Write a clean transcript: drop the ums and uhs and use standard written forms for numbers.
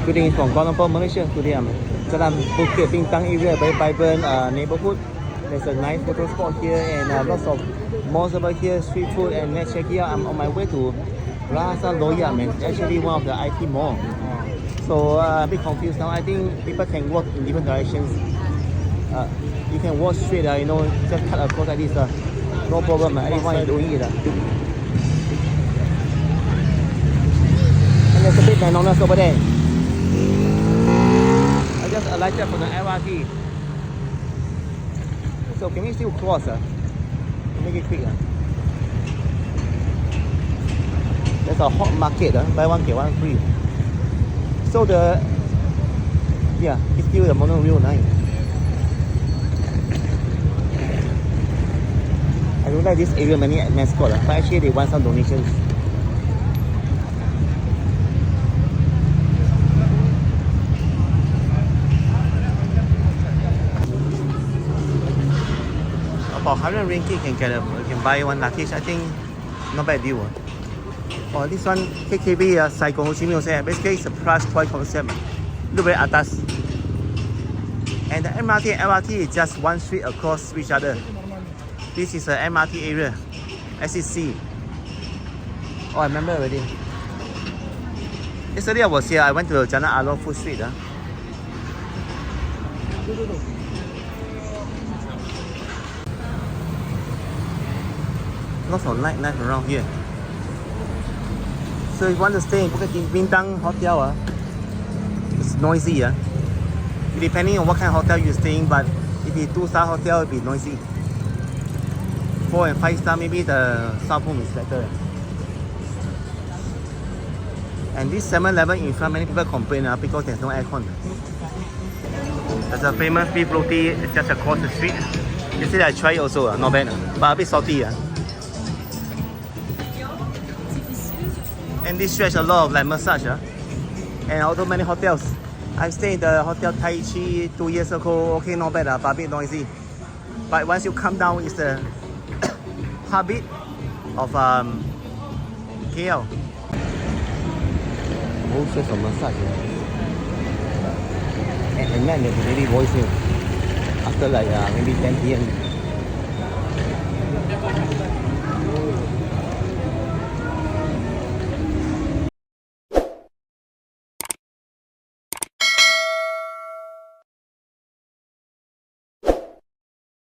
Greetings from Kuala Lumpur, Malaysia. Today I'm Jalan Bukit Bintang area, very vibrant neighborhood. There's a nice photo spot here and lots of malls over here, street food. And let's check here. I'm on my way to Plaza Loya, man. Actually, one of the IT mall. So a bit confused now. I think people can walk in different directions. You can walk straight, just cut across like this. No problem. Anyone is doing it. And there's a big McDonald's over there. I just alighted from the LRT. So can we still cross? Make it quick. There's a hot market. Buy one get one free. So it's still the monorail line. I don't like this area many mascot, but actually they want some donations. About 100 ringgit can buy one luggage. I think not bad deal. Oh, this one KKB Saigon Ho Chi Minh say basically it's a plush toy concept. Look very atas. And the MRT and LRT is just one street across each other. This is the MRT area, SEC. Oh, I remember already. Yesterday I was here. I went to Jalan Alor Food Street. Lots of nightlife around here. So if you want to stay in Bukit Bintang hotel, it's noisy. Depending on what kind of hotel you're staying, but if it's 2-star hotel, it'll be noisy. 4 and 5 star, maybe the sound room is better. And this 7-Eleven in front, many people complain because there's no aircon. There's a famous beef roti just across the street. Yesterday I tried also, not bad, but a bit salty. And this stretch a lot of like massage, and also many hotels. I stayed in the Hotel Tai Chi 2 years ago. Okay, not bad, but a bit noisy. But once you come down, it's the habit of KL. Whole stretch of massage. And then there's a lady voice here after like maybe 10 p.m.